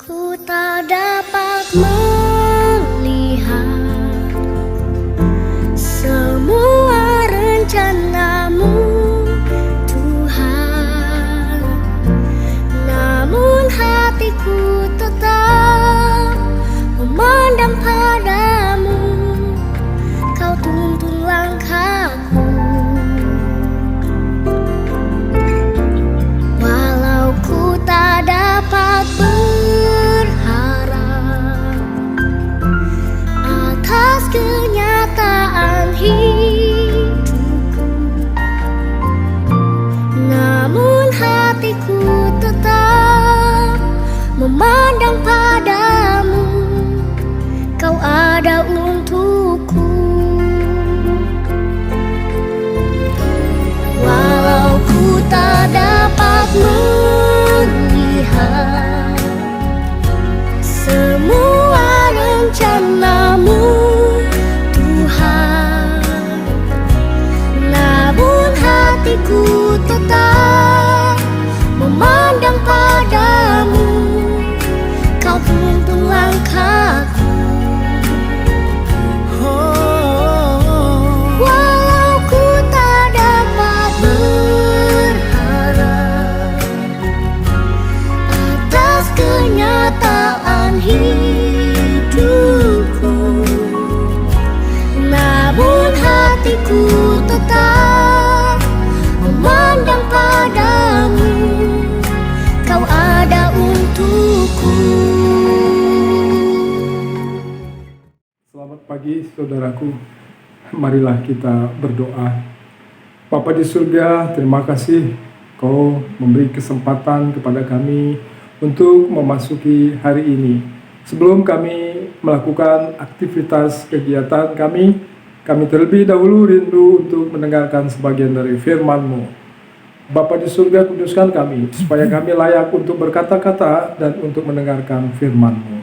Ku tak dapat melihat semua rencanamu, Tuhan. Namun hatiku tetap memandang padamu. Kau tuntun langkahku. Walau ku tak dapat berharap atas kenyataan hidupku, namun hatiku tetap memandang padamu. Kau ada untukku. Walau ku tak dapat melihat semua rencanamu, Tuhan, namun hatiku tetap memandang padamu. Kau tuntun langkahku. Walau ku tak dapat berharap atas kenyataan hidupku, namun hatiku tetap memandang padamu. Kau ada untukku. Selamat pagi saudaraku, marilah kita berdoa. Bapa di surga, terima kasih Kau memberi kesempatan kepada kami untuk memasuki hari ini. Sebelum kami melakukan aktivitas kegiatan kami terlebih dahulu rindu untuk mendengarkan sebagian dari firman-Mu. Bapa di surga, kuduskan kami supaya kami layak untuk berkata-kata dan untuk mendengarkan firman-Mu.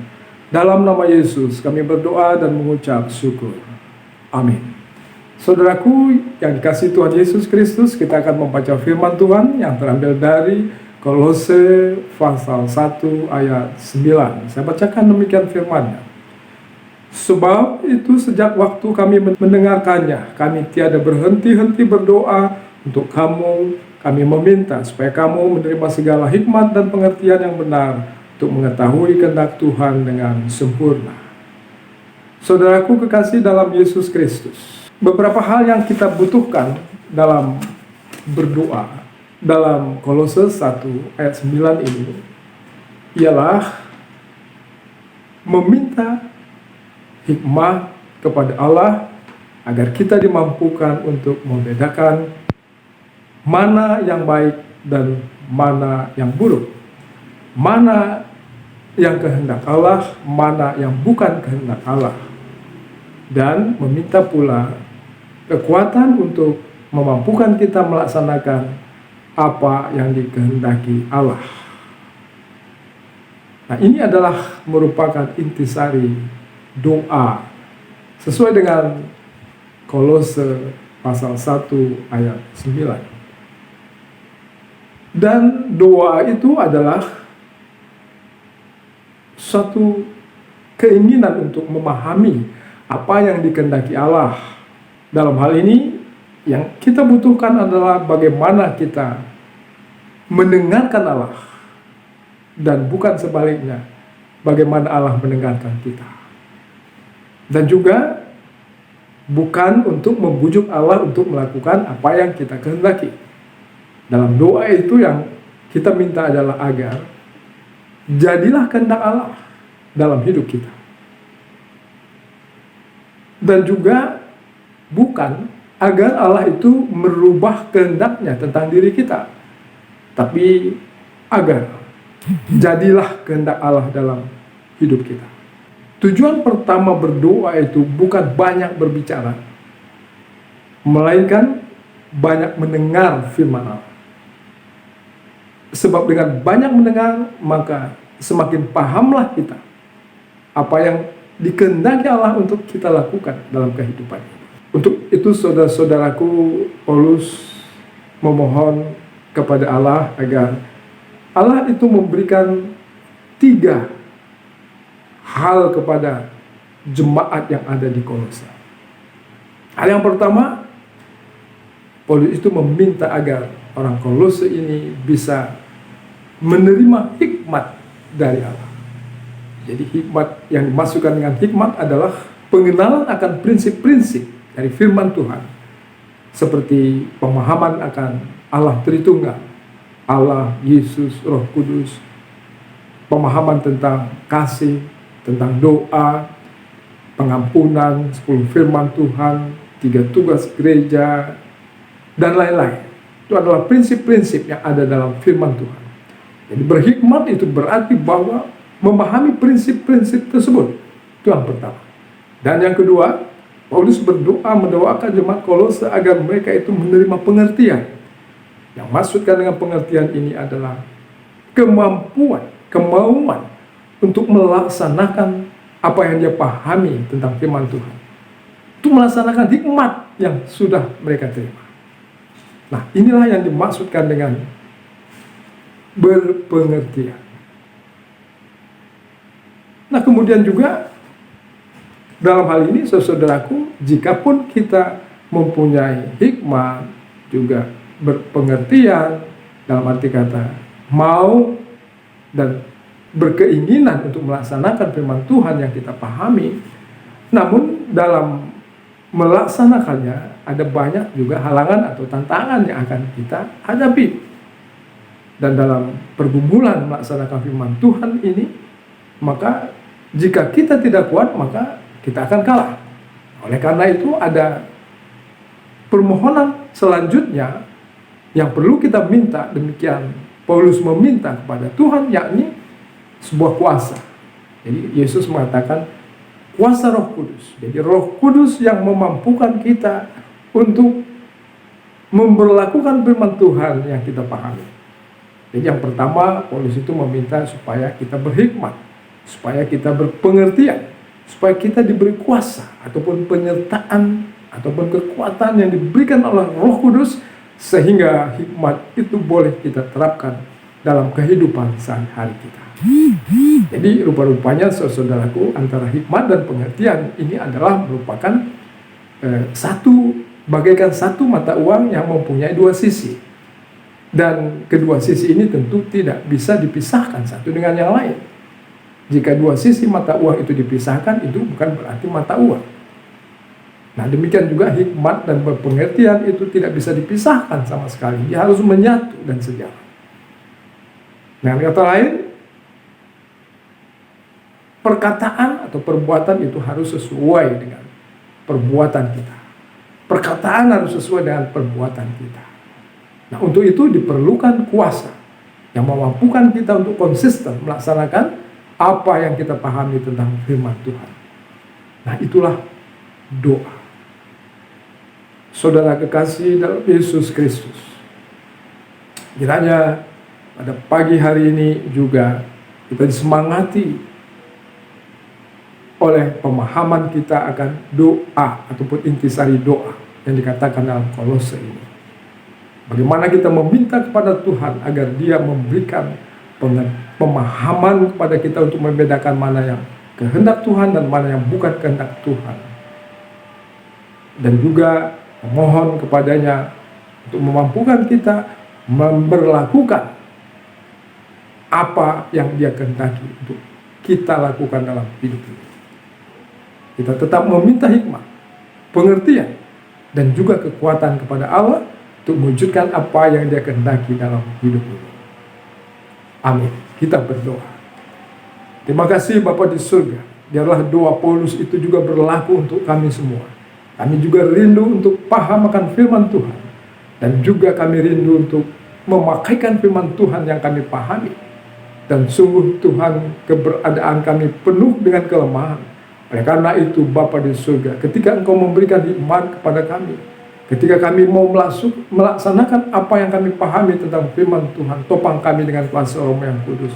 Dalam nama Yesus kami berdoa dan mengucap syukur. Amin. Saudaraku yang dikasihi Tuhan Yesus Kristus, kita akan membaca firman Tuhan yang terambil dari Kolose pasal 1 ayat 9. Saya bacakan demikian firman-Nya. Sebab itu sejak waktu kami mendengarkannya, kami tiada berhenti-henti berdoa untuk kamu. Kami meminta supaya kamu menerima segala hikmat dan pengertian yang benar untuk mengetahui kehendak Tuhan dengan sempurna. Saudaraku kekasih dalam Yesus Kristus, beberapa hal yang kita butuhkan dalam berdoa dalam Kolose 1 ayat 9 ini ialah meminta hikmat kepada Allah agar kita dimampukan untuk membedakan mana yang baik dan mana yang buruk, mana yang kehendak Allah, mana yang bukan kehendak Allah, dan meminta pula kekuatan untuk memampukan kita melaksanakan apa yang dikehendaki Allah. Nah, ini adalah merupakan intisari doa sesuai dengan Kolose pasal 1 ayat 9. Dan doa itu adalah suatu keinginan untuk memahami apa yang dikehendaki Allah. Dalam hal ini, yang kita butuhkan adalah bagaimana kita mendengarkan Allah, dan bukan sebaliknya, bagaimana Allah mendengarkan kita. Dan juga bukan untuk membujuk Allah untuk melakukan apa yang kita kehendaki. Dalam doa itu yang kita minta adalah agar jadilah kehendak Allah dalam hidup kita. Dan juga bukan agar Allah itu merubah kehendaknya tentang diri kita, tapi agar jadilah kehendak Allah dalam hidup kita. Tujuan pertama berdoa itu bukan banyak berbicara, melainkan banyak mendengar firman Allah. Sebab dengan banyak mendengar, maka semakin pahamlah kita apa yang dikehendaki Allah untuk kita lakukan dalam kehidupan ini. Untuk itu saudara-saudaraku, Paulus memohon kepada Allah agar Allah itu memberikan 3 hal kepada jemaat yang ada di Kolose. Hal yang pertama, Paulus itu meminta agar orang Kolose ini bisa menerima hikmat dari Allah. Jadi hikmat yang dimasukkan dengan hikmat adalah pengenalan akan prinsip-prinsip dari firman Tuhan, seperti pemahaman akan Allah Tritunggal, Allah, Yesus, Roh Kudus, pemahaman tentang kasih, tentang doa, pengampunan, 10 firman Tuhan, 3 tugas gereja, dan lain-lain. Itu adalah prinsip-prinsip yang ada dalam firman Tuhan. Jadi berhikmat itu berarti bahwa memahami prinsip-prinsip tersebut. Itu yang pertama. Dan yang kedua, Paulus berdoa mendoakan jemaat Kolose agar mereka itu menerima pengertian. Yang maksudkan dengan pengertian ini adalah kemauan untuk melaksanakan apa yang dia pahami tentang firman Tuhan. Untuk melaksanakan hikmat yang sudah mereka terima. Nah, inilah yang dimaksudkan dengan berpengertian. Nah, kemudian juga dalam hal ini, saudaraku, jikapun kita mempunyai hikmat, juga berpengertian, dalam arti kata mau dan berkeinginan untuk melaksanakan firman Tuhan yang kita pahami, namun dalam melaksanakannya ada banyak juga halangan atau tantangan yang akan kita hadapi. Dan dalam pergumulan melaksanakan firman Tuhan ini, maka jika kita tidak kuat, maka kita akan kalah. Oleh karena itu ada permohonan selanjutnya yang perlu kita minta. Demikian Paulus meminta kepada Tuhan, yakni sebuah kuasa. Jadi Yesus mengatakan kuasa Roh Kudus. Jadi Roh Kudus yang memampukan kita untuk memberlakukan firman Tuhan yang kita pahami. Jadi yang pertama, Paulus itu meminta supaya kita berhikmat, supaya kita berpengertian, supaya kita diberi kuasa ataupun penyertaan ataupun kekuatan yang diberikan oleh Roh Kudus, sehingga hikmat itu boleh kita terapkan dalam kehidupan sehari-hari kita. Jadi rupa-rupanya, saudaraku, antara hikmat dan pengertian ini adalah merupakan bagaikan satu mata uang yang mempunyai dua sisi. Dan kedua sisi ini tentu tidak bisa dipisahkan satu dengan yang lain. Jika dua sisi mata uang itu dipisahkan, itu bukan berarti mata uang. Nah, demikian juga hikmat dan berpengertian itu tidak bisa dipisahkan sama sekali. Dia harus menyatu dan sejalan. Dengan kata lain, perkataan atau perbuatan itu harus sesuai dengan perbuatan kita. Perkataan harus sesuai dengan perbuatan kita. Nah, untuk itu diperlukan kuasa yang memampukan kita untuk konsisten melaksanakan apa yang kita pahami tentang firman Tuhan. Nah, itulah doa. Saudara kekasih dalam Yesus Kristus, kiranya pada pagi hari ini juga kita disemangati oleh pemahaman kita akan doa ataupun intisari doa yang dikatakan dalam Kolose ini. Bagaimana kita meminta kepada Tuhan agar Dia memberikan pemahaman kepada kita untuk membedakan mana yang kehendak Tuhan dan mana yang bukan kehendak Tuhan. Dan juga memohon kepadanya untuk memampukan kita memberlakukan apa yang Dia kehendaki untuk kita lakukan dalam hidup ini. Kita tetap meminta hikmat, pengertian, dan juga kekuatan kepada Allah untuk mewujudkan apa yang Dia kehendaki dalam hidup ini. Amin. Kita berdoa. Terima kasih Bapa di surga. Biarlah doa Paulus itu juga berlaku untuk kami semua. Kami juga rindu untuk paham akan firman Tuhan. Dan juga kami rindu untuk memakaikan firman Tuhan yang kami pahami. Dan sungguh Tuhan, keberadaan kami penuh dengan kelemahan. Oleh karena itu Bapa di surga, ketika Engkau memberikan hikmat kepada kami, ketika kami mau melaksanakan apa yang kami pahami tentang firman Tuhan, topang kami dengan kuasa Roh yang kudus,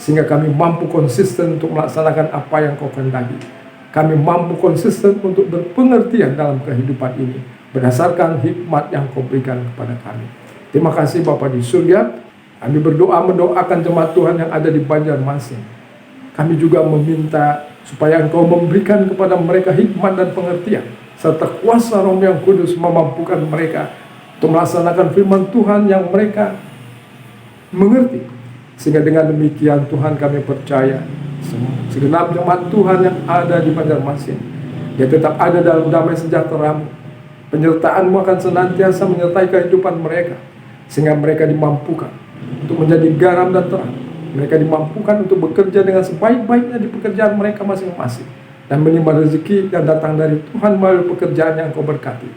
sehingga kami mampu konsisten untuk melaksanakan apa yang Kau kehendaki. Kami mampu konsisten untuk berpengertian dalam kehidupan ini, berdasarkan hikmat yang Kau berikan kepada kami. Terima kasih Bapa di surga. Kami berdoa mendoakan jemaat Tuhan yang ada di Banjarmasin. kami juga meminta supaya Engkau memberikan kepada mereka hikmat dan pengertian, serta kuasa Roh yang kudus memampukan mereka untuk melaksanakan firman Tuhan yang mereka mengerti. Sehingga dengan demikian Tuhan, kami percaya segenap jemaat Tuhan yang ada di Banjarmasin, dia tetap ada dalam damai sejahtera-Mu. Penyertaan-Mu akan senantiasa menyertai kehidupan mereka, sehingga mereka dimampukan untuk menjadi garam dan terang. Mereka dimampukan untuk bekerja dengan sebaik-baiknya di pekerjaan mereka masing-masing, dan menerima rezeki yang datang dari Tuhan melalui pekerjaan yang Kau berkati.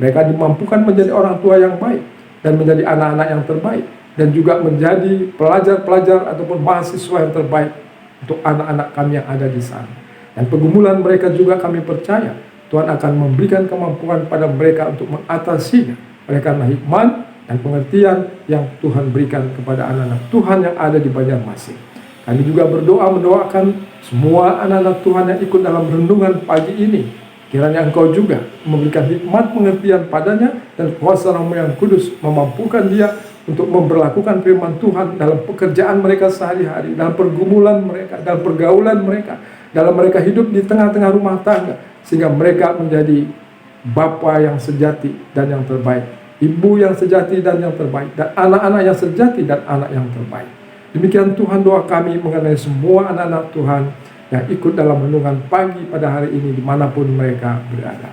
Mereka dimampukan menjadi orang tua yang baik, dan menjadi anak-anak yang terbaik, dan juga menjadi pelajar-pelajar ataupun mahasiswa yang terbaik untuk anak-anak kami yang ada di sana. Dan pergumulan mereka juga kami percaya Tuhan akan memberikan kemampuan pada mereka untuk mengatasinya, oleh karena hikmat dan pengertian yang Tuhan berikan kepada anak-anak Tuhan yang ada di Banjarmasin. Kami juga berdoa mendoakan semua anak-anak Tuhan yang ikut dalam renungan pagi ini. Kiranya Engkau juga memberikan hikmat pengertian padanya, dan kuasa Roh yang kudus memampukan dia untuk memberlakukan firman Tuhan dalam pekerjaan mereka sehari-hari, dalam pergumulan mereka, dalam pergaulan mereka, dalam mereka hidup di tengah-tengah rumah tangga, sehingga mereka menjadi bapa yang sejati dan yang terbaik, ibu yang sejati dan yang terbaik, dan anak-anak yang sejati dan anak yang terbaik. Demikian Tuhan doa kami mengenai semua anak-anak Tuhan yang ikut dalam renungan pagi pada hari ini dimanapun mereka berada.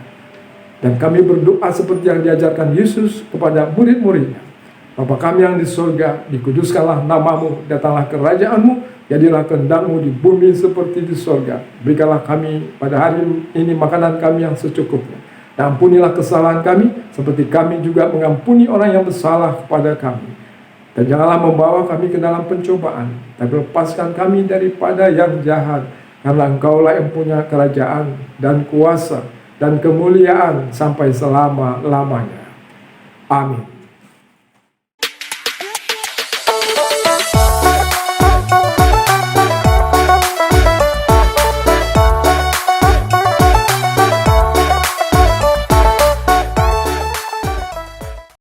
Dan kami berdoa seperti yang diajarkan Yesus kepada murid-muridnya. Bapa kami yang di surga, dikuduskanlah nama-Mu, datanglah kerajaan-Mu, jadilah kehendak-Mu di bumi seperti di surga. Berikanlah kami pada hari ini makanan kami yang secukupnya. Dan ampunilah kesalahan kami, seperti kami juga mengampuni orang yang bersalah kepada kami. Dan janganlah membawa kami ke dalam pencobaan, tapi lepaskan kami daripada yang jahat. Karena Engkaulah yang punya kerajaan dan kuasa dan kemuliaan sampai selama-lamanya. Amin.